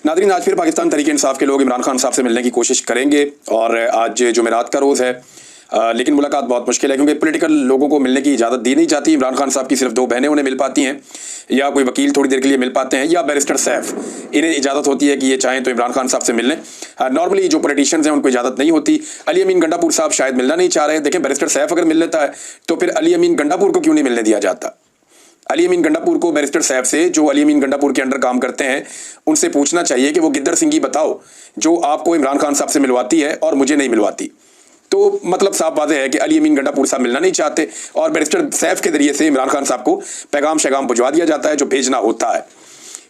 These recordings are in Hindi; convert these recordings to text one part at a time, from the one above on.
नाज़रीन, आज फिर पाकिस्तान तहरीक इंसाफ के लोग इमरान खान साहब से मिलने की कोशिश करेंगे और आज जुमेरात का रोज़ है। लेकिन मुलाकात बहुत मुश्किल है क्योंकि पॉलिटिकल लोगों को मिलने की इजाज़त दी नहीं जाती। इमरान खान साहब की सिर्फ 2 बहनें उन्हें मिल पाती हैं, या कोई वकील थोड़ी देर के लिए मिल पाते हैं, या बैरिस्टर सैफ, इन्हें इजाज़त होती है कि ये चाहें तो इमरान खान साहब से मिल लें। नॉर्मली जो पॉलिटिशियंस हैं उनको इजाज़त नहीं होती। अली अमीन गंडापुर साहब शायद मिलना नहीं चाह रहे। देखें, बैरिस्टर सैफ अगर मिल लेता है तो फिर अली अमीन गंडापुर को क्यों नहीं मिलने दिया जाता? अली अमीन गंडापुर को बैरिस्टर साहब से, जो अली अमीन गंडापुर के अंडर काम करते हैं, उनसे पूछना चाहिए कि वो गिद्दर सिंगी बताओ जो आपको इमरान खान साहब से मिलवाती है और मुझे नहीं मिलवाती। तो मतलब साफ बात है कि अली अमीन गंडापुर साहब मिलना नहीं चाहते और बैरिस्टर सैफ के जरिए से इमरान खान साहब को पैगाम शैगाम भिजवा दिया जाता है जो भेजना होता है।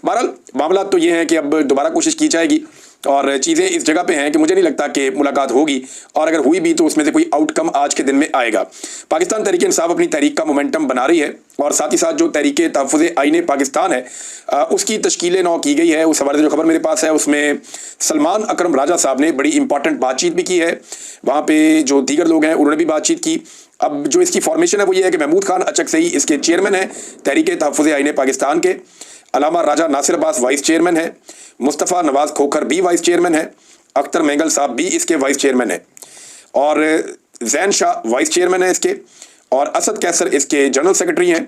बहरहाल मामला तो ये है कि अब दोबारा कोशिश की जाएगी और चीज़ें इस जगह पे हैं कि मुझे नहीं लगता कि मुलाकात होगी, और अगर हुई भी तो उसमें से कोई आउटकम आज के दिन में आएगा। पाकिस्तान तहरीक इंसाफ अपनी तहरीक का मोमेंटम बना रही है और साथ ही साथ जो तहरीक तहफ़्फ़ुज़ आईन पाकिस्तान है उसकी तश्कील नौ की गई है। उस हवाले से जो खबर मेरे पास है उसमें सलमान अकरम राजा साहब ने बड़ी इंपॉर्टेंट बातचीत भी की है। वहाँ पर जो दीगर लोग हैं उन्होंने भी बातचीत की। अब जो इसकी फॉर्मेशन है वो ये है कि महमूद खान अचकज़ई इसके चेयरमैन है तहरीक तहफ़्फ़ुज़ आईन पाकिस्तान के, अलामा राजा नासिर अब्बास वाइस चेयरमैन है, मुस्तफ़ा नवाज़ खोखर भी वाइस चेयरमैन है, अख्तर मेंगल साहब भी इसके वाइस चेयरमैन है, और जैन शाह वाइस चेयरमैन है इसके, और असद कैसर इसके जनरल सेक्रेटरी हैं,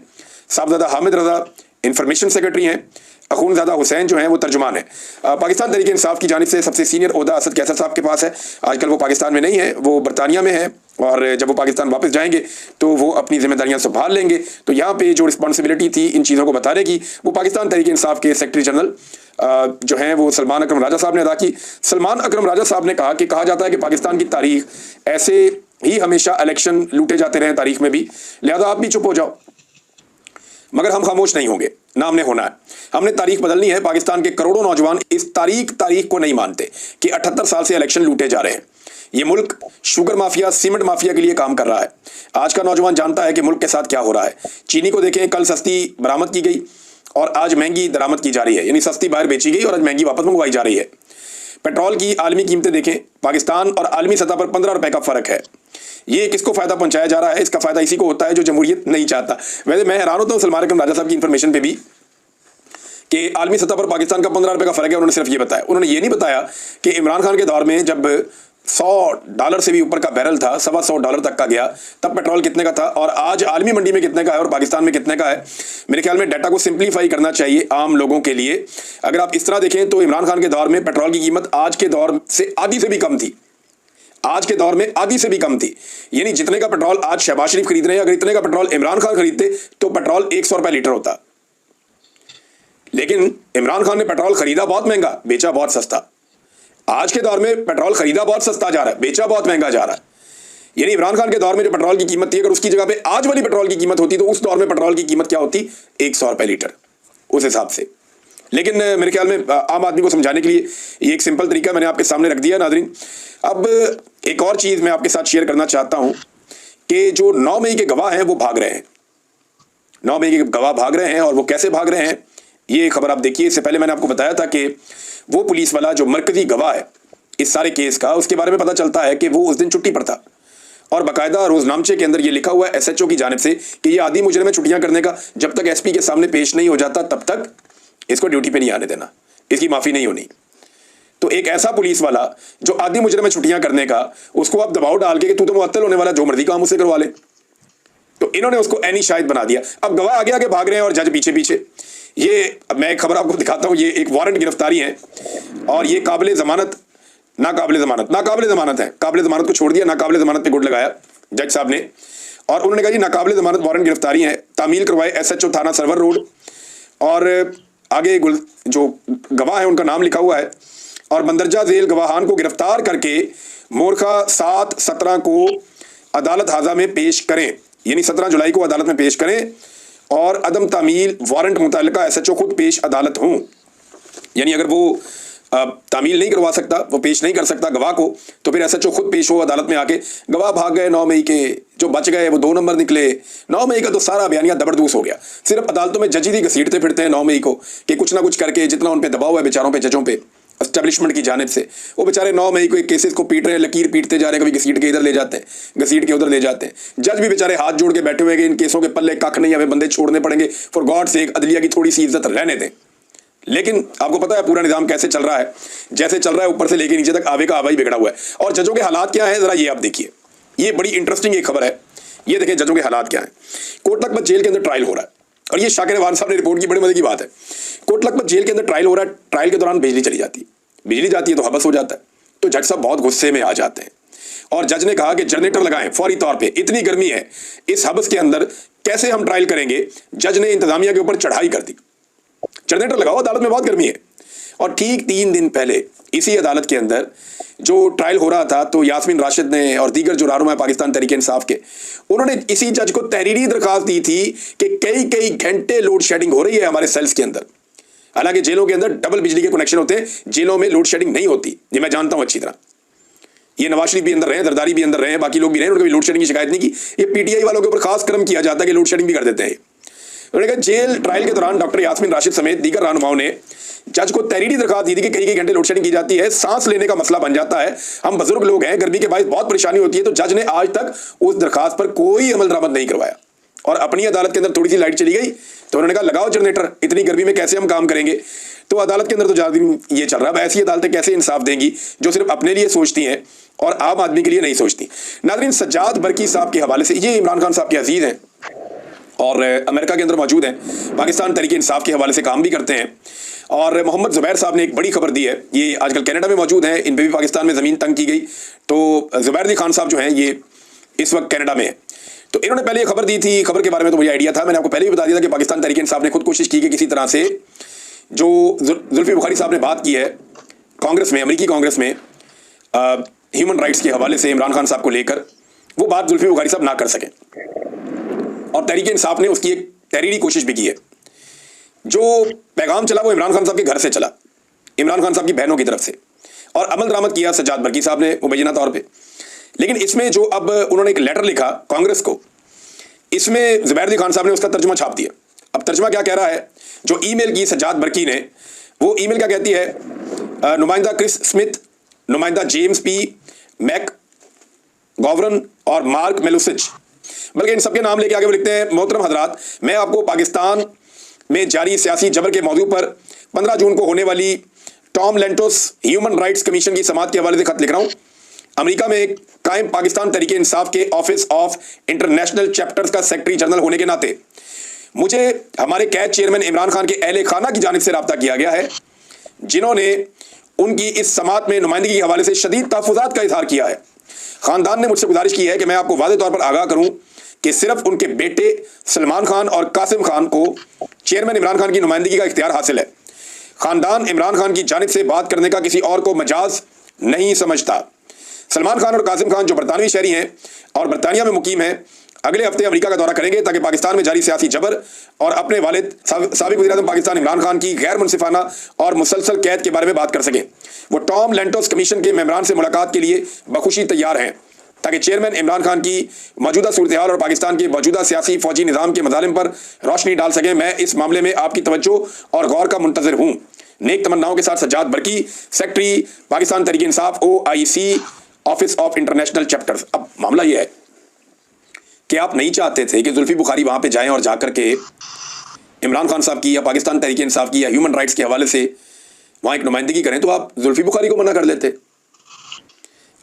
साहबजादा हामिद रजा इंफॉर्मेशन सेक्रेटरी हैं, अखूनज़ादा हुसैन जो हैं वो तर्जुमान है। पाकिस्तान तहरीक इंसाफ की जानिब से सबसे सीनियर ओहदा असद कैसर साहब के पास है। आजकल वो पाकिस्तान में नहीं है, वो बरतानिया में है, और जब वो पाकिस्तान वापस जाएंगे तो वो अपनी जिम्मेदारियां संभाल लेंगे। तो यहाँ पे जो रिस्पॉन्सिबिलिटी थी इन चीज़ों को बताने की वो पाकिस्तान तहरीक इंसाफ के सेक्रेटरी जनरल जो हैं वो सलमान अकरम राजा साहब ने अदा की। सलमान अकरम राजा साहब ने कहा कि कहा जाता है कि पाकिस्तान की तारीख ऐसे ही हमेशा इलेक्शन लूटे जाते रहे तारीख में भी, लिहाजा आप भी चुप हो जाओ, मगर हम खामोश नहीं होंगे, ना हमने होना है। हमने तारीख बदलनी है। पाकिस्तान के करोड़ों नौजवान इस तारीख को नहीं मानते कि 78 साल से इलेक्शन लूटे जा रहे हैं। ये मुल्क शुगर माफिया, सीमेंट माफिया के लिए काम कर रहा है। आज का नौजवान जानता है कि मुल्क के साथ क्या हो रहा है। चीनी को देखें, कल सस्ती बरामद की गई और आज महंगी दरामद की जा रही है, यानी सस्ती बाहर बेची गई और आज महंगी वापस मंगवाई जा रही है। पेट्रोल की आलमी कीमतें देखें, पाकिस्तान और आलमी सतह पर 15 रुपए का फर्क है। ये किसको फायदा पहुंचाया जा रहा है? इसका फायदा इसी को होता है जो जमहूरियत नहीं चाहता। वैसे मैं हैरान होता हूँ सलमान अकरम राजा साहब की इंफॉर्मेशन पे भी कि आलमी सतह पर पाकिस्तान का 15 रुपए का फर्क है। उन्होंने सिर्फ ये बताया, उन्होंने ये नहीं बताया कि इमरान खान के दौर में जब $100 से भी ऊपर का बैरल था, $125 तक का गया, तब पेट्रोल कितने का था और आज आलमी मंडी में कितने का है और पाकिस्तान में कितने का है। मेरे ख्याल में डाटा को सिंप्लीफाई करना चाहिए आम लोगों के लिए। अगर आप इस तरह देखें तो इमरान खान के दौर में पेट्रोल की कीमत आज के दौर से आधी से भी कम थी, आज के दौर में आधी से भी कम थी। यानी जितने का पेट्रोल आज शहबाज शरीफ खरीद रहे हैं, अगर इतने का पेट्रोल इमरान खान खरीदते तो पेट्रोल 100 रुपए लीटर होता। लेकिन इमरान खान ने पेट्रोल खरीदा बहुत महंगा, बेचा बहुत सस्ता। आज के दौर में पेट्रोल खरीदा बहुत सस्ता जा रहा है, बेचा बहुत महंगा जा रहा है। यानी इमरान खान के दौर में जो पेट्रोल की कीमत थी, अगर उसकी जगह पे आज वाली पेट्रोल की कीमत होती तो उस दौर में पेट्रोल की कीमत क्या होती? 100 रुपए लीटर उस हिसाब से। लेकिन मेरे ख्याल में आम आदमी को समझाने के लिए ये एक सिंपल तरीका मैंने आपके सामने रख दिया नाज़रीन। अब एक और चीज़ मैं आपके साथ शेयर करना चाहता हूँ कि जो 9 मई के गवाह हैं वो भाग रहे हैं। 9 मई के गवाह भाग रहे हैं और वो कैसे भाग रहे हैं ये खबर आप देखिए। इससे पहले मैंने आपको बताया था कि वो पुलिस वाला जो मरकजी गवाह है इस सारे केस का, उसके बारे में पता चलता है कि वो उस दिन छुट्टी पर था और बाकायदा रोजनामचे के अंदर ये लिखा हुआ है SHO की जानिब से कि ये आदि मुजरिम है छुट्टियां करने का, जब तक SP के सामने पेश नहीं हो जाता तब तक इसको ड्यूटी पे नहीं आने देना, इसकी माफ़ी नहीं होनी। तो एक ऐसा पुलिस वाला जो आदि मुजरिम है छुट्टियां करने का, उसको आप दबाव डाल के कि तू तो मुअत्तल होने वाला, जो मर्जी काम उससे करवा ले, तो इन्होंने उसको ऐनी शाहिद बना दिया। अब गवाह आगे आगे भाग रहे हैं और जज पीछे पीछे। ये मैं एक खबर आपको दिखाता हूँ, ये एक वारंट गिरफ्तारी है और ये काबिल जमानत नाकाबिल जमानत है। काबिल जमानत को छोड़ दिया, नाकाबिल जमानत पे गुड लगाया जज साहब ने, और उन्होंने कहा जी नाकाबिल जमानत वारंट गिरफ्तारी है, तामील करवाए SHO थाना सरवर रोड, और आगे जो गवाह है उनका नाम लिखा हुआ है, और बंदरजा झेल गवाहान को गिरफ्तार करके मोरखा 7/17 को अदालत हाजा में पेश करें, यानी 17 जुलाई को अदालत में पेश करें, और अदम तामील वारंट मुतल्लिका SHO खुद पेश अदालत हों। यानी अगर वो तामील नहीं करवा सकता, वो पेश नहीं कर सकता गवाह को, तो फिर SHO खुद पेश हो अदालत में आके। गवाह भाग गए 9 मई के, जो बच गए वो 2 नंबर निकले। 9 मई का तो सारा बयानिया दबरदूस हो गया। सिर्फ अदालतों में जज ही घसीटते फिरते हैं 9 मई को कि कुछ ना कुछ करके, जितना उन पर दबाव है बेचारों पे, जजों पे, एस्टेब्लिशमेंट की जानिब से, वो बेचारे 9 मई को एक केसेस को पीट रहे हैं, लकीर पीटते जा रहे हैं, कभी घसीट के इधर ले जाते हैं, घसीट के उधर ले जाते हैं। जज भी बेचारे हाथ जोड़ के बैठे हुए कि इन केसों के पल्ले कख नहीं, हमें बंदे छोड़ने पड़ेंगे, फॉर गॉड सेक अदलिया की थोड़ी सी इज्जत रहने दें। लेकिन आपको पता है पूरा निजाम कैसे चल रहा है, जैसे चल रहा है ऊपर से लेके नीचे तक आवे का आवा ही बिगड़ा हुआ है। और जजों के हालात क्या है जरा ये आप देखिए, ये बड़ी इंटरेस्टिंग एक खबर है। ये देखें जजों के हालात क्या है। कोट लखपत जेल के अंदर ट्रायल हो रहा है, और ये शाकिर अवान साहब ने रिपोर्ट की, बड़े मजे की बात है। कोट लखपत जेल के अंदर ट्रायल हो रहा है, ट्रायल के दौरान बिजली चली जाती है, बिजली जाती है तो हबस हो जाता है, तो जज साहब बहुत गुस्से में आ जाते हैं और जज ने कहा कि जनरेटर लगाएं फौरी तौर पे, इतनी गर्मी है इस हबस के अंदर, कैसे हम ट्रायल करेंगे। जज ने इंतजामिया के ऊपर चढ़ाई कर दी, जनरेटर लगाओ, अदालत में बहुत गर्मी है। और ठीक 3 दिन पहले इसी अदालत के अंदर जो ट्रायल हो रहा था, तो यास्मीन राशिद ने और दीगर जो रहनुमा पाकिस्तान तहरीक इंसाफ के, उन्होंने इसी जज को तहरीरी दरखास्त दी थी कि कई कई घंटे लोड शेडिंग हो रही है हमारे सेल्स के अंदर। हालांकि जेलों के अंदर डबल बिजली के कनेक्शन होते हैं, जेलों में लोड शेडिंग नहीं होती, ये मैं जानता हूं अच्छी तरह। ये नवाज शरीफ भी अंदर रहे, जरदारी भी अंदर रहे, बाकी लोग भी रहे, उन्होंने लोड शेडिंग की शिकायत नहीं की। ये पीटीआई वालों के ऊपर खास कर्म किया जाता है कि लोड शेडिंग भी कर देते हैं। उन्होंने कहा जेल ट्रायल के दौरान डॉक्टर यास्मीन राशिद समेत दीगर रहनुमाओं ने जज को तहरीरी दरखास्त दी थी कि कई कई घंटे लोड शेडिंग की जाती है, सांस लेने का मसला बन जाता है, हम बुजुर्ग लोग हैं, गर्मी के बायस बहुत परेशानी होती है। तो जज ने आज तक उस दरखास्त पर कोई अमल दरामद नहीं करवाया और अपनी अदालत के अंदर थोड़ी सी लाइट चली गई तो उन्होंने कहा लगाओ जनरेटर, इतनी गर्मी में कैसे हम काम करेंगे। तो अदालत के अंदर तो ज्यादा दिन ये चल रहा है। ऐसी अदालतें कैसे इंसाफ देंगी जो सिर्फ अपने लिए सोचती हैं और आम आदमी के लिए नहीं सोचती। नाज़रीन, सज्जाद बरकी साहब के हवाले से, ये इमरान खान साहब के अजीज हैं और अमेरिका के अंदर मौजूद हैं, पाकिस्तान तहरीक इंसाफ के हवाले से काम भी करते हैं। और मोहम्मद जुबैर साहब ने एक बड़ी खबर दी है, ये आजकल कनाडा में मौजूद हैं, इन पर भी पाकिस्तान में ज़मीन तंग की गई। तो जुबैर अली खान साहब जो हैं ये इस वक्त कनाडा में है। तो इन्होंने पहले ये खबर दी थी, खबर के बारे में तो मुझे आइडिया था, मैंने आपको पहले भी बता दिया था कि पाकिस्तान तहरीक इंसाफ ने खुद कोशिश की कि किसी तरह से जो जुल्फी बुखारी साहब ने बात की है कांग्रेस में, अमेरिकी कांग्रेस में ह्यूमन राइट्स के हवाले से इमरान खान साहब को लेकर, वो बात जुल्फी बुखारी साहब ना कर सकें। और तहरीक इंसाफ ने उसकी एक तहरीरी कोशिश भी की है। जो पैगाम चला वो इमरान खान साहब के घर से चला, इमरान खान साहब की बहनों की तरफ से, और अमल दरामद किया सज्जाद बरकी साहब ने मुबैना तौर पे। लेकिन इसमें जो अब उन्होंने एक लेटर लिखा कांग्रेस को, इसमें जुबैर अली खान साहब ने उसका तर्जुमा छाप दिया। अब तर्जुमा क्या कह रहा है, जो ईमेल की सज्जाद बरकी ने, वो ईमेल क्या कहती है, नुमाइंदा क्रिस स्मिथ, नुमाइंदा जेम्स पी मैक गॉवरन और मार्क मेलुसिच, बल्कि इन सबके नाम लेके आगे वो लिखते हैं, मोहतरम हजरात, मैं आपको पाकिस्तान में जारी सियासी जबर के मौजू पर 15 जून को होने वाली टॉम लेंटोस ह्यूमन राइट्स कमीशन की समाअत के हवाले से खत लिख रहा हूँ। अमेरिका में कायम पाकिस्तान तहरीक इंसाफ के ऑफिस ऑफ इंटरनेशनल चैप्टर्स का सेक्रेटरी जनरल होने के नाते मुझे हमारे कैद चेयरमैन इमरान खान के अहले खाना की जानिब से रब्ता किया गया है, जिन्होंने उनकी इस समाअत में नुमाइंदगी के हवाले से शदीद तहफ़्फ़ुज़ात का इजहार किया है। खानदान ने मुझसे गुजारिश की है कि मैं आपको वाज़ेह तौर पर आगाह करूं कि सिर्फ उनके बेटे सलमान खान और कासिम खान को चेयरमैन इमरान खान की नुमाइंदगी का इख्तियार हासिल है। खानदान इमरान खान की जानिब से बात करने का किसी और को मजाज नहीं समझता। सलमान खान और कासिम खान जो बरतानवी शहरी हैं और बरतानिया में मुकीम हैं, अगले हफ्ते अमेरिका का दौरा करेंगे ताकि पाकिस्तान में जारी सियासी जबर और अपने वालिद साबिक वज़ीर-ए-आज़म पाकिस्तान इमरान खान की गैर मुनसिफाना और मुसलसल कैद के बारे में बात कर सकें। वो टॉम लेंटोस कमीशन के मेंबरान से मुलाकात के लिए बखुशी तैयार हैं ताकि चेयरमैन इमरान खान की मौजूदा सूरत हाल और पाकिस्तान के मौजूदा सियासी फौजी निज़ाम के मज़ालिम पर रोशनी डाल सकें। मैं इस मामले में आपकी तवज्जो और गौर का मुंतज़िर हूँ। नेक तमन्नाओं के साथ Sajjad Barki, secretary Pakistan Tehreek Insaf OIC office of international chapters. अब मामला यह है कि आप नहीं चाहते थे कि जुल्फी बुखारी वहां पे जाएं और जाकर के इमरान खान साहब की या पाकिस्तान तहरीक इंसाफ की या ह्यूमन राइट्स के हवाले से वहां एक नुमाइंदगी करें, तो आप जुल्फी बुखारी को मना कर लेते।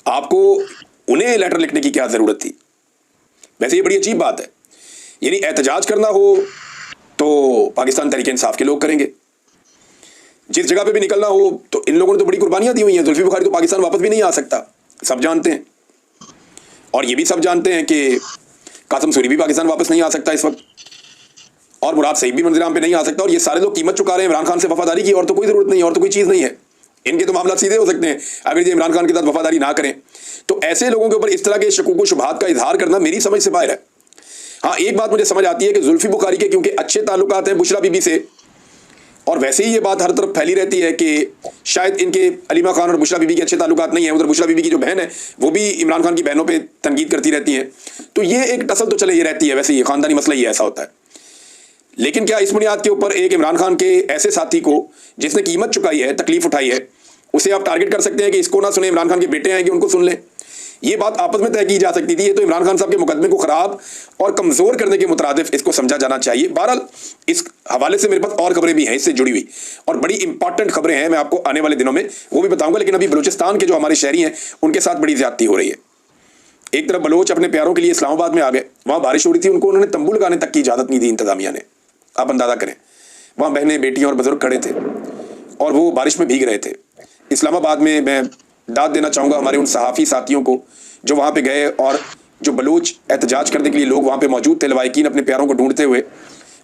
आपको उन्हें लेटर लिखने की क्या जरूरत थी। वैसे ये बड़ी अजीब बात है, यानी एहतजाज करना हो तो पाकिस्तान तहरीक इंसाफ के लोग करेंगे, जिस जगह पे भी निकलना हो तो इन लोगों ने तो बड़ी कुर्बानियां दी हुई हैं। जुल्फी बुखारी तो पाकिस्तान वापस भी नहीं आ सकता, सब जानते हैं। और ये भी सब जानते हैं कि कासिम सूरी भी पाकिस्तान वापस नहीं आ सकता इस वक्त, और मुराद सईद भी मंजिल आम पे नहीं आ सकता। और ये सारे लोग कीमत चुका रहे हैं इमरान खान से वफादारी की, और तो कोई जरूरत नहीं, और तो कोई चीज़ नहीं है। इनके तो मामला सीधे हो सकते हैं अगर ये इमरान खान के साथ वफादारी ना करें। तो ऐसे लोगों के ऊपर इस तरह के शकूक व शुबहात का इजहार करना मेरी समझ से बाहर है। हाँ, एक बात मुझे समझ आती है कि जुल्फी बुखारी के क्योंकि अच्छे ताल्लुकात हैं बुशरा बीबी से, और वैसे ही ये बात हर तरफ फैली रहती है कि शायद इनके अलीमा खान और बुशरा बीबी के अच्छे ताल्लुकात नहीं है। उधर बुशरा बीबी की जो बहन है वो भी इमरान खान की बहनों पे तनकीद करती रहती हैं। तो ये एक टसल तो चले ये रहती है, वैसे ये खानदानी मसला ही ऐसा होता है। लेकिन क्या इस बुनियाद के ऊपर एक इमरान खान के ऐसे साथी को जिसने कीमत चुकाई है, तकलीफ उठाई है, उसे आप टारगेट कर सकते हैं कि इसको ना सुने, इमरान खान के बेटे आएंगे उनको सुन लें। ये बात आपस में तय की जा सकती थी। ये तो इमरान खान साहब के मुकदमे को खराब और कमजोर करने के मुतरादिफ इसको समझा जाना चाहिए। बहरहाल इस हवाले से मेरे पास और खबरें भी हैं इससे जुड़ी हुई, और बड़ी इंपॉर्टेंट खबरें हैं, मैं आपको आने वाले दिनों में वो भी बताऊंगा। लेकिन अभी बलूचिस्तान के जो हमारे शहरी हैं उनके साथ बड़ी ज्यादती हो रही है। एक तरफ बलोच अपने प्यारों के लिए इस्लामाबाद में आ गए, वहां बारिश हो रही थी, उनको उन्होंने तंबू लगाने तक की इजाजत नहीं दी इंतजामिया ने। आप अंदाजा करें, वहां बहनें, बेटियां और बुजुर्ग खड़े थे और वो बारिश में भीग रहे थे। इस्लामाबाद में मैं दाद देना चाहूँगा हमारे उन सहाफ़ी साथियों को जो वहाँ पे गए, और जो बलूच एहतजाज करने के लिए लोग वहाँ पे मौजूद थे, लवाहिकीन अपने प्यारों को ढूंढते हुए,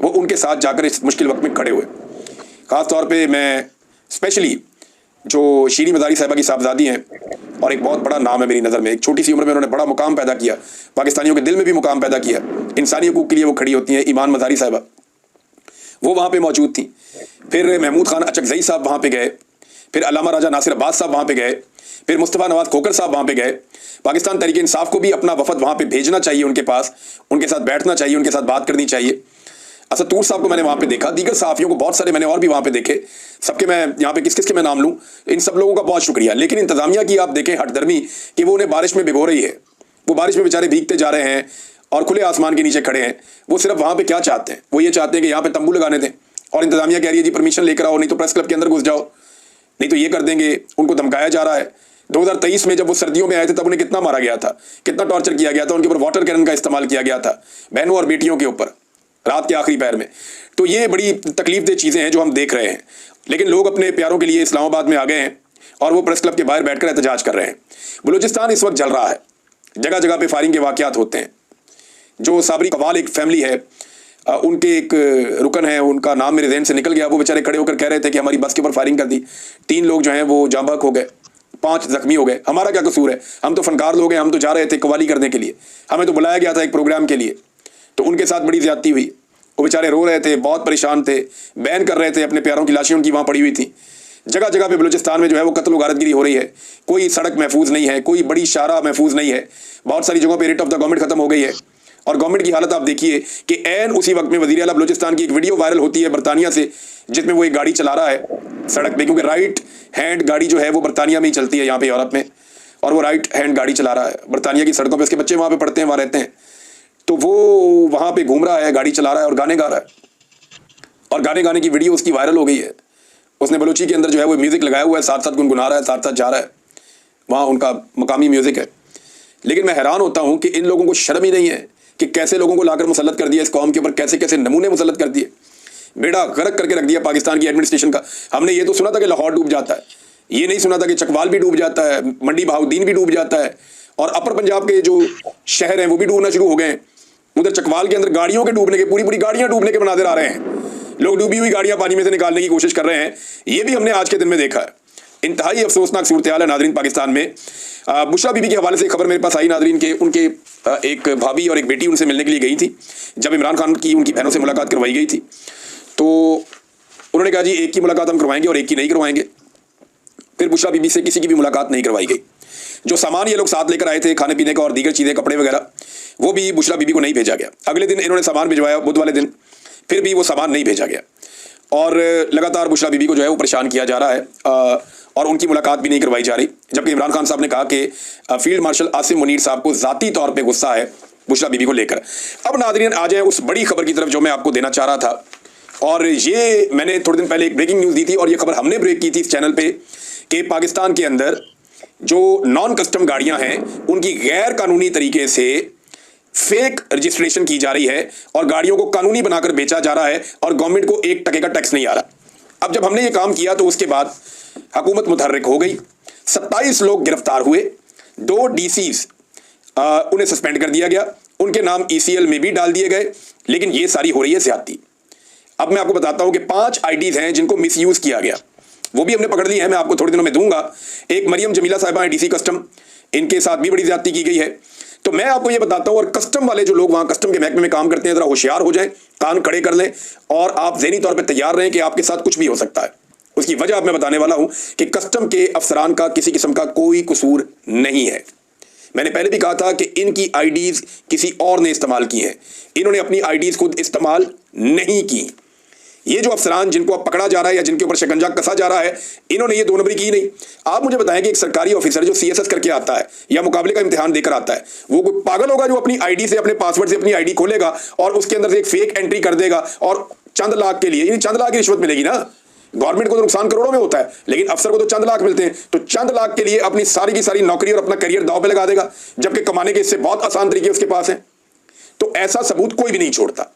वो उनके साथ जाकर इस मुश्किल वक्त में खड़े हुए। ख़ास तौर पे मैं स्पेशली जो शीरी मज़ारी साहिबा की साहबजादी हैं, और एक बहुत बड़ा नाम है मेरी नज़र में, एक छोटी सी उम्र में उन्होंने बड़ा मुकाम पैदा किया, पाकिस्तानियों के दिल में भी मुकाम पैदा किया, इंसानी हकूक़ के लिए वो खड़ी होती हैं, ईमान मज़ारी साहिबा, वो वहाँ पे मौजूद थी। फिर महमूद खान अचकज़ई साहब वहाँ पे गए, फिर अल्लामा राजा नासिर अब्बास साहब वहाँ पे गए, फिर मुस्तफ़ा नवाज़ खोकर साहब वहाँ पे गए। पाकिस्तान तहरीक इंसाफ को भी अपना वफद वहाँ पे भेजना चाहिए, उनके पास, उनके साथ बैठना चाहिए, उनके साथ बात करनी चाहिए। असद तूर साहब को मैंने वहाँ पे देखा, दीगर सहाफ़ियों को बहुत सारे मैंने और भी वहाँ पे देखे, सबके मैं यहाँ पे किस किस के मैं नाम लूँ, इन सब लोगों का बहुत शुक्रिया। लेकिन इंतज़ामिया की आप देखें हटदर्मी कि वो उन्हें बारिश में भिगो रही है, वो बारिश में बेचारे भीगते जा रहे हैं और खुले आसमान के नीचे खड़े हैं। वो सिर्फ वहाँ पे क्या चाहते हैं, वो ये चाहते हैं कि यहाँ पे तंबू लगाने दें, और इंतज़ामिया कह रही है जी परमिशन लेकर आओ, नहीं तो प्रेस क्लब के अंदर घुस जाओ, नहीं तो ये कर देंगे। उनको धमकाया जा रहा है। 2023 में जब वो सर्दियों में आए थे तब उन्हें कितना मारा गया था, कितना टॉर्चर किया गया था, उनके ऊपर वाटर कैनन का इस्तेमाल किया गया था, बहनों और बेटियों के ऊपर, रात के आखिरी पहर में। तो ये बड़ी तकलीफदेह चीज़ें हैं जो हम देख रहे हैं। लेकिन लोग अपने प्यारों के लिए इस्लामाबाद में आ गए हैं और वो प्रेस क्लब के बाहर बैठकर एहतजाज कर रहे हैं। बलूचिस्तान इस वक्त जल रहा है, जगह जगह पे फायरिंग के वाक़यात होते हैं। जो साबरी कवाल एक फैमिली है, उनके एक रुकन है, उनका नाम मेरे जहन से निकल गया, वो बेचारे खड़े होकर कह रहे थे कि हमारी बस के ऊपर फायरिंग कर दी, 3 लोग जो हैं वो जाँ बहक हो गए, 5 जख्मी हो गए। हमारा क्या कसूर है, हम तो फनकार लोग हैं, हम तो जा रहे थे कवाली करने के लिए, हमें तो बुलाया गया था एक प्रोग्राम के लिए। तो उनके साथ बड़ी ज्यादती हुई, वो बेचारे रो रहे थे, बहुत परेशान थे, बैन कर रहे थे, अपने प्यारों की लाशें उनकी वहाँ पड़ी हुई थी। जगह जगह पे बलूचिस्तान में जो है वो कत्ल गारतगिरी हो रही है, कोई सड़क महफूज नहीं है, कोई बड़ी शाहरा महफूज नहीं है, बहुत सारी जगहों पे रेट ऑफ द गवर्नमेंट खत्म हो गई है। और गवर्नमेंट की हालत आप देखिए कि ऐन उसी वक्त में वज़ीर आला बलूचिस्तान की एक वीडियो वायरल होती है बरतानिया से, जिसमें वो एक गाड़ी चला रहा है सड़क पे, क्योंकि राइट हैंड गाड़ी जो है वो बरतानिया में ही चलती है, यहाँ पे यूरोप में, और वो राइट हैंड गाड़ी चला रहा है बरतानिया की सड़कों पर। उसके बच्चे वहाँ पे पढ़ते हैं, वहाँ रहते हैं, तो वो वहाँ पे घूम रहा है, गाड़ी चला रहा है और गाने गा रहा है, और गाने गाने की वीडियो उसकी वायरल हो गई है। उसने बलूची के अंदर जो है वो म्यूज़िक लगाया हुआ है, साथ साथ गुनगुना रहा है, साथ साथ जा रहा है, वहाँ उनका मकामी म्यूज़िक है। लेकिन मैं हैरान होता हूँ कि इन लोगों को शर्म ही नहीं है कि कैसे लोगों को लाकर मुसल्लत कर दिया इस कौम के ऊपर, कैसे कैसे नमूने मुसल्लत कर दिए, बेड़ा गर्क करके रख दिया पाकिस्तान की एडमिनिस्ट्रेशन का। हमने ये तो सुना था कि लाहौर डूब जाता है, ये नहीं सुना था कि चकवाल भी डूब जाता है, मंडी बहाउद्दीन भी डूब जाता है, और अपर पंजाब के जो शहर हैं वो भी डूबना शुरू हो गए हैं। उधर चकवाल के अंदर गाड़ियों के डूबने के, पूरी पूरी गाड़ियाँ डूबने के मनाज़िर आ रहे हैं, लोग डूबी हुई गाड़ियाँ पानी में से निकालने की कोशिश कर रहे हैं। ये भी हमने आज के दिन में देखा है। इंतहाई अफसोसनाक सूरत हाल है नादरीन पाकिस्तान में। बुशरा बीबी के हवाले से खबर मेरे पास आई नादरीन के, उनके एक भाभी और एक बेटी उनसे मिलने के लिए गई थी। जब इमरान खान की उनकी बहनों से मुलाकात करवाई गई थी तो उन्होंने कहा जी एक की मुलाकात हम करवाएंगे और एक की नहीं करवाएंगे। फिर बुशरा बीबी से किसी की भी मुलाकात नहीं करवाई गई। जो सामान ये लोग साथ लेकर आए थे, खाने पीने का और दीगर चीज़ें, कपड़े वगैरह, वो भी बुशरा बीबी को नहीं भेजा गया। अगले दिन इन्होंने सामान भिजवाया, बुध वाले दिन, फिर भी वो सामान नहीं भेजा गया, और लगातार बुशरा बीबी को जो है वो परेशान किया जा रहा है, और उनकी मुलाकात भी नहीं करवाई जा रही। जबकि इमरान खान साहब ने कहा कि फील्ड मार्शल आसिम मुनीर साहब को ज़ाती तौर पे गुस्सा है बुशरा बीबी को लेकर। अब नाज़रीन आ जाए उस बड़ी खबर की तरफ जो मैं आपको देना चाह रहा था, और ये मैंने थोड़े दिन पहले एक ब्रेकिंग न्यूज़ दी थी, और ये खबर हमने ब्रेक की थी इस चैनल पे कि पाकिस्तान के अंदर जो नॉन कस्टम गाड़ियाँ हैं उनकी गैर कानूनी तरीके से फेक रजिस्ट्रेशन की जा रही है, और गाड़ियों को कानूनी बनाकर बेचा जा रहा है, और गवर्नमेंट को 1 टके का टैक्स नहीं आ रहा। अब जब हमने ये काम किया तो उसके बाद हुकूमत मुतहर्रिक हो गई, 27 लोग गिरफ्तार हुए, 2 डीसीज उन्हें सस्पेंड कर दिया गया, उनके नाम ECL में भी डाल दिए गए। लेकिन ये सारी हो रही है ज्यादती। अब मैं आपको बताता हूं कि 5 IDs हैं जिनको मिसयूज किया गया, वो भी हमने पकड़ ली है, मैं आपको थोड़े दिनों में दूंगा। एक मरियम जमीला साहिबा है DC कस्टम, इनके साथ भी बड़ी ज्यादती की गई है। तो मैं आपको ये बताता हूं, और कस्टम वाले जो लोग वहां कस्टम के महकमे में काम करते हैं, जरा होशियार हो जाएं, कान खड़े कर लें, और आप ज़हनी तौर पर तैयार रहें कि आपके साथ कुछ भी हो सकता है। उसकी वजह अब मैं बताने वाला हूं कि कस्टम के अफसरान का किसी किस्म का कोई कसूर नहीं है। मैंने पहले भी कहा था कि इनकी IDs किसी और ने इस्तेमाल की हैं, इन्होंने अपनी IDs खुद इस्तेमाल नहीं की। ये जो अफसरान जिनको अब पकड़ा जा रहा है या जिनके ऊपर शिकंजा कसा जा रहा है, इन्होंने ये 2 नंबरी की नहीं। आप मुझे बताएं कि एक सरकारी ऑफिसर जो सीएसएस करके आता है या मुकाबले का इम्तिहान देकर आता है, वो कोई पागल होगा जो अपनी आईडी से, अपने पासवर्ड से अपनी आईडी खोलेगा और उसके अंदर से एक फेक एंट्री कर देगा और चंद लाख के लिए, चंद लाख की रिश्वत मिलेगी ना। गवर्नमेंट को तो नुकसान करोड़ों में होता है, लेकिन अफसर को तो चंद लाख मिलते हैं, तो चंद लाख के लिए अपनी सारी की सारी नौकरी और अपना करियर दांव पे लगा देगा, जबकि कमाने के इससे बहुत आसान तरीके उसके पास हैं। तो ऐसा सबूत कोई भी नहीं छोड़ता,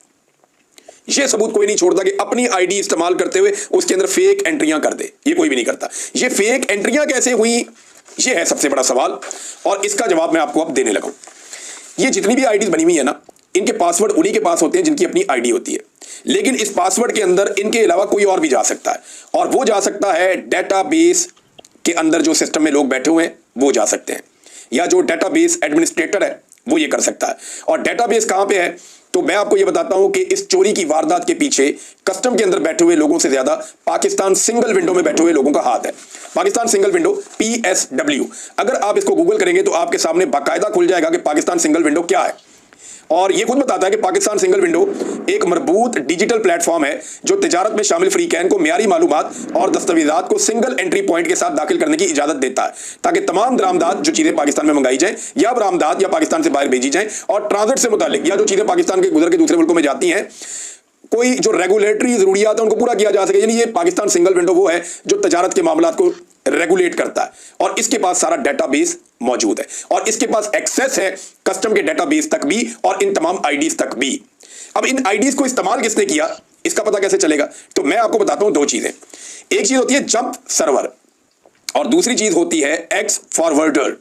ये सबूत कोई नहीं छोड़ता कि अपनी आईडी इस्तेमाल करते हुए उसके अंदर फेक एंट्रियां कर दे। ये कोई भी नहीं करता। ये फेक एंट्रियां कैसे हुई, ये है सबसे बड़ा सवाल, और इसका जवाब मैं आपको अब देने लगा। ये जितनी भी आईडीज बनी हुई है ना, इनके पासवर्ड उन्हीं के पास होते हैं जिनकी अपनी आईडी होती है, लेकिन इस पासवर्ड के अंदर इनके अलावा कोई और भी जा सकता है, और वो जा सकता है डेटाबेस के अंदर जो सिस्टम में लोग बैठे हुए हैं वो जा सकते हैं, या जो डेटाबेस एडमिनिस्ट्रेटर है वो ये कर सकता है। और डेटाबेस कहां पे है, तो मैं आपको ये बताता हूं कि इस चोरी की वारदात के पीछे कस्टम के अंदर बैठे हुए लोगों से ज्यादा पाकिस्तान सिंगल विंडो में बैठे हुए लोगों का हाथ है। पाकिस्तान सिंगल विंडो, PSW, अगर आप इसको गूगल करेंगे तो आपके सामने बाकायदा खुल जाएगा कि पाकिस्तान सिंगल विंडो क्या है। और ये खुद बताता है कि पाकिस्तान सिंगल विंडो एक मरबूत डिजिटल प्लेटफॉर्म है जो तिजारत में शामिल फ्रीकैन को मियारी मालूमात और दस्तावेजात को सिंगल एंट्री पॉइंट के साथ दाखिल करने की इजाजत देता है, ताकि तमाम दरामदात जो चीजें पाकिस्तान में मंगाई जाए या बरामदात या पाकिस्तान से बाहर भेजी जाए, और ट्रांजिट से मुतालिक या जो चीजें पाकिस्तान के गुजर के दूसरे मुल्कों में जाती हैं, कोई जो रेगुलेटरी जरूरियात है उनको पूरा किया जा सके। यानी ये पाकिस्तान सिंगल विंडो वो है जो तजारत के मामलात को रेगुलेट करता है, और इसके पास सारा डेटाबेस मौजूद है, और इसके पास एक्सेस है कस्टम के डेटाबेस तक भी और इन तमाम आईडीज तक भी। अब इन आईडीज को इस्तेमाल किसने किया, इसका पता कैसे चलेगा, तो मैं आपको बताता हूं 2 चीजें। एक चीज होती है जंप सर्वर और दूसरी चीज होती है एक्स फॉरवर्डर।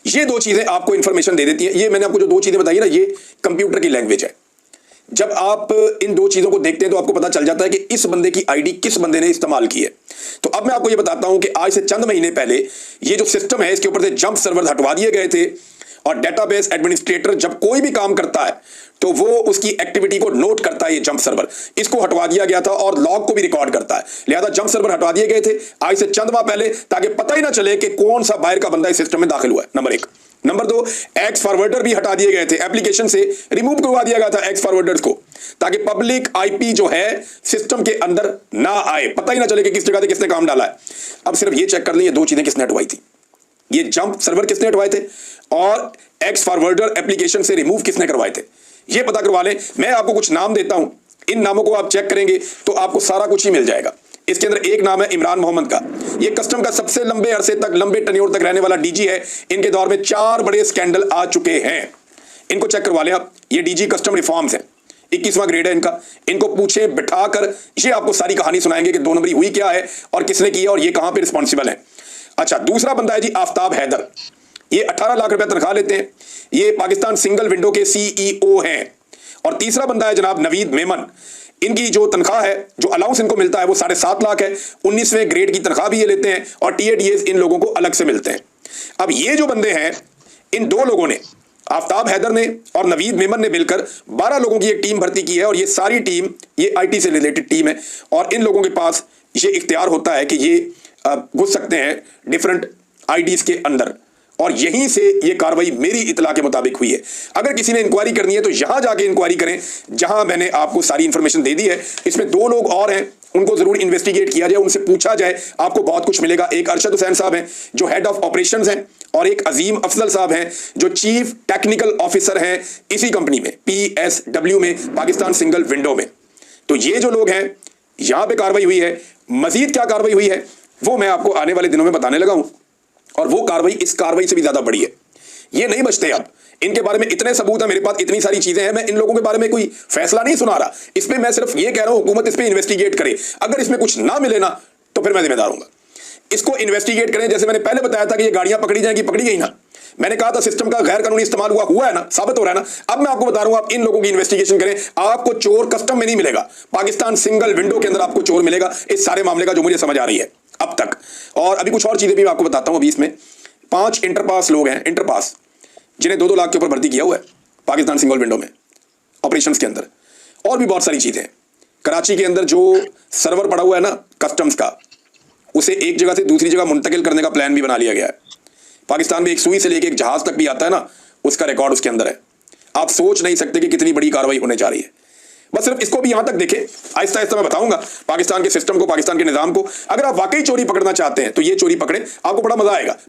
ये 2 चीजें आपको इंफॉर्मेशन दे देती है। ये मैंने आपको जो 2 चीजें बताई ना, ये कंप्यूटर की लैंग्वेज है। जब आप इन 2 चीजों को देखते हैं तो आपको पता चल जाता है कि इस बंदे की आईडी किस बंदे ने इस्तेमाल की है। तो अब मैं आपको ये बताता हूं कि आज से चंद महीने पहले ये जो सिस्टम है इसके ऊपर से जंप सर्वर हटवा दिए गए थे, और डेटाबेस एडमिनिस्ट्रेटर जब कोई भी काम करता है तो वो उसकी एक्टिविटी को नोट करता है। ये जंप सर्वर, इसको हटवा दिया गया था और लॉग को भी रिकॉर्ड करता है। लिहाजा जंप सर्वर हटवा दिए गए थे आज से चंद माह पहले, ताकि पता ही ना चले कि कौन सा बाहर का बंदा इस सिस्टम में दाखिल हुआ है, नंबर 1। नंबर 2, एक्स फॉरवर्डर भी हटा दिए गए थे, एप्लीकेशन से रिमूव करवा दिया गया था एक्स फॉरवर्डर्स को, ताकि पब्लिक आईपी जो है सिस्टम के अंदर ना आए, पता ही ना चले कि किस जगह से किसने काम डाला है। अब सिर्फ ये चेक कर लें ये 2 चीजें किसने हटवाई थी, ये जंप सर्वर किसने हटवाए थे और एक्स फॉरवर्डर एप्लीकेशन से रिमूव किसने करवाए थे, ये पता करवा लें। मैं आपको कुछ नाम देता हूं, इन नामों को आप चेक करेंगे तो आपको सारा कुछ ही मिल जाएगा। इसके अंदर एक नाम है इमरान मोहम्मद का, ये कस्टम का सबसे लंबे अरसे तक, लंबे टन्योर तक रहने वाला डीजी है। इनके दौर में 4 बड़े स्कैंडल आ चुके हैं, इनको चेक करवा लें आप। ये डीजी कस्टम रिफॉर्म्स है, 21वां ग्रेड है इनका। इनको पूछे बिठाकर ये आपको सारी कहानी सुनाएंगे कि 2 नंबरी हुई क्या है और किसने की है और ये कहां पे रिस्पॉन्सिबल है। अच्छा, दूसरा बंदा है जी आफ्ताब हैदर, ये 18 लाख रुपए तनख्वाह लेते हैं, ये पाकिस्तान सिंगल विंडो के CEO हैं। और तीसरा बंदा है जनाब नवीद मेमन, इनकी जो तनख्वाह है, जो अलाउंस इनको मिलता है वो 7.5 लाख है, 19वें ग्रेड की तनख्वाह भी ये लेते हैं, और TADS इन लोगों को अलग से मिलते हैं। अब ये जो बंदे हैं, इन 2 लोगों ने, आफ्ताब हैदर ने और नवीद मेमन ने मिलकर 12 लोगों की एक टीम भर्ती की है, और ये सारी टीम ये IT से रिलेटेड टीम है, और इन लोगों के पास ये इख्तियार होता है कि ये घुस सकते हैं डिफरेंट आईडीज के अंदर, और यहीं से ये कार्रवाई मेरी इतला के मुताबिक हुई है। अगर किसी ने इंक्वायरी करनी है तो यहां जाके इंक्वायरी करें जहां मैंने आपको सारी इंफॉर्मेशन दे दी है। इसमें 2 लोग और हैं, उनको जरूर इन्वेस्टिगेट किया जाए, उनसे पूछा जाए, आपको बहुत कुछ मिलेगा। एक अरशद हुसैन साहब हैं जो हेड ऑफ ऑपरेशंस हैं, और एक अजीम अफजल साहब हैं जो चीफ टेक्निकल ऑफिसर हैं इसी कंपनी में, PSW में, पाकिस्तान सिंगल विंडो में। तो ये जो लोग हैं, यहां पे कार्रवाई हुई है। मजीद क्या कार्रवाई हुई है वो मैं आपको आने वाले दिनों में बताने लगा हूं, और वो कार्रवाई इस कार्रवाई से भी ज्यादा बड़ी है। ये नहीं बचते अब, इनके बारे में इतने सबूत है मेरे पास, इतनी सारी चीजें हैं। मैं इन लोगों के बारे में कोई फैसला नहीं सुना रहा, इसमें मैं सिर्फ ये कह रहा हूं हुकूमत इस पे इन्वेस्टिगेट करे। अगर इसमें कुछ ना मिले ना तो फिर मैं जिम्मेदार हूंगा। इसको इन्वेस्टिगेट करें। जैसे मैंने पहले बताया था कि ये गाड़ियां पकड़ी जाएंगी, पकड़ी गई ना, मैंने कहा था सिस्टम का गैर कानूनी इस्तेमाल हुआ है ना, साबित हो रहा है ना। अब मैं आपको बता रहा हूं, आप इन लोगों की इन्वेस्टिगेशन करें, आपको चोर कस्टम में नहीं मिलेगा, पाकिस्तान सिंगल विंडो के अंदर आपको चोर मिलेगा इस सारे मामले का, जो मुझे समझ आ रही है अब तक। और अभी कुछ और चीजें भी मैं आपको बताता हूं। अभी इसमें 5 इंटरपास लोग हैं, इंटरपास, जिन्हें 2-2 लाख के ऊपर भर्ती किया हुआ है पाकिस्तान सिंगल विंडो में ऑपरेशंस के अंदर। और भी बहुत सारी चीजें हैं। कराची के अंदर जो सर्वर पड़ा हुआ है ना कस्टम्स का, उसे एक जगह से दूसरी जगह मुंतकिल करने का प्लान भी बना लिया गया है। पाकिस्तान में एक सुई से लेके एक जहाज तक भी आता है ना, उसका रिकॉर्ड उसके अंदर है। आप सोच नहीं सकते कि कितनी बड़ी कार्रवाई होने जा रही है। बस सिर्फ इसको भी यहां तक देखें, आहिस्ता आहिस्ता मैं बताऊंगा पाकिस्तान के सिस्टम को, पाकिस्तान के निजाम को। अगर आप वाकई चोरी पकड़ना चाहते हैं तो ये चोरी पकड़े, आपको बड़ा मजा आएगा।